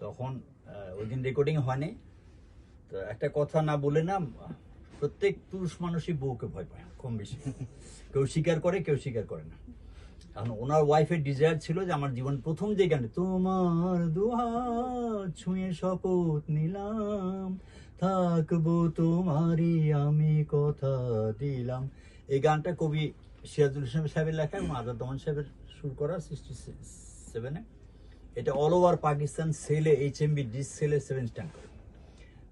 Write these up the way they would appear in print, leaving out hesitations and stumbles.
তখন ওই দিন রেকর্ডিং হয়নি। তো একটা কথা না বলে না, প্রত্যেক পুরুষ মানুষই বউকে ভয় পায় কম বেশি। কেউ স্বীকার করে, কেউ স্বীকার করে না। এখন ওনার ওয়াইফের ডিজায়ার ছিল যে আমার জীবন প্রথম যে গান, তোমার দুহাত ছুঁয়ে শপথ নিলাম, থাকবো তোমারই আমি কথা দিলাম। এই গানটা কবি সিরাজুল ইসলাম সাহেবের লেখা এবং আজাদ সাহেবের সুর করা 67-এ। এটা অল ওভার পাকিস্তান সেলে HMV ডিস সেলে 7 স্ট্যান্ড করে।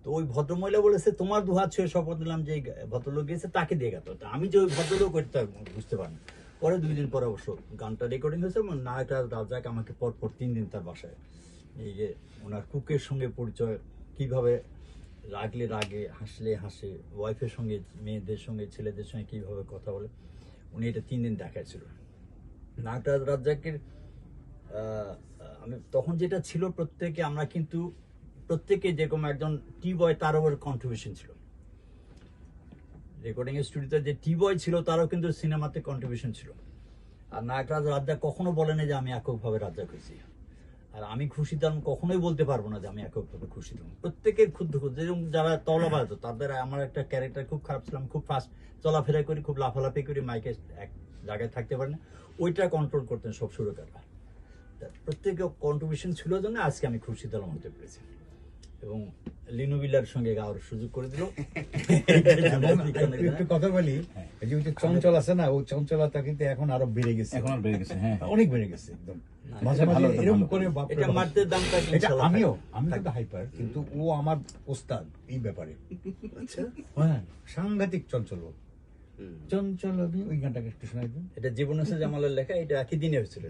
তো ওই ভদ্রমহিলা বলেছে তোমার দুহাত ছুঁয়ে শপথ নিলাম, যে ভদ্রলোক গিয়েছে তাকে দিয়ে গেত। আমি যে ওই ভদ্রলোক ওইটা বুঝতে পারিনি। পরে 2 দিন পরে অবশ্য গানটা রেকর্ডিং হয়েছে এবং নায়ক রাজাক আমাকে পরপর 3 দিন তার বাসায় এই যে ওনার কুকের সঙ্গে পরিচয়, কিভাবে রাগলে রাগে, হাসলে হাসে, ওয়াইফের সঙ্গে, মেয়েদের সঙ্গে, ছেলেদের সঙ্গে কিভাবে কথা বলে, উনি এটা 3 দিন দেখাচ্ছিল। নায়ক রাজাকের আমি তখন যেটা ছিল, প্রত্যেকে আমরা কিন্তু প্রত্যেকে যেরকম একজন টি বয়, তারও কন্ট্রিবিউশন ছিল। রেকর্ডিং স্টুডিওতে যে টি বয় ছিল তারও কিন্তু সিনেমাতে কন্ট্রিবিউশন ছিল। আর নায়ক রাজ্জাক কখনো বলেনি যে আমি এককভাবে রাজ্জাক হয়েছি। আর আমি খুশি তো আমি কখনোই বলতে পারবো না যে আমি এককভাবে খুশি ছিলাম। প্রত্যেকের ক্ষুদ্র ক্ষুদ্র, যেরকম যারা তবলা বাজাতো তাদের, আমার একটা ক্যারেক্টার খুব খারাপ ছিলাম, খুব ফাস্ট চলাফেরা করি, খুব লাফালাফি করি, মাইকে এক জায়গায় থাকতে পারি না, ওইটা কন্ট্রোল করতেন সব সুরকাররা। প্রত্যেকের কন্ট্রিবিউশন ছিল জন্য আজকে আমি খুশি দলম হতে পেরেছি এবং লিনু বিল্লার সঙ্গে গাওয়ার সুযোগ করে দিল। একটু কথা বলি, এই যে চঞ্চল আছে না, ও চঞ্চলতা কিন্তু এখন আরো বেড়ে গেছে, এখন আর বেড়ে গেছে, হ্যাঁ অনেক বেড়ে গেছে একদম। মাঝে মাঝে এরকম করে বাপ রে এটা বাপ। মারতে দামটা এটা আমি কিন্তু হাইপার, কিন্তু ও আমার ওস্তাদ এই ব্যাপারে। হ্যাঁ, সাংঘাতিক চঞ্চল ও। চঞ্চল ওই গানটাকে একটু শোনাই দিন। এটা জীবন জামালের লেখা, এটা একই দিনে হয়েছিল।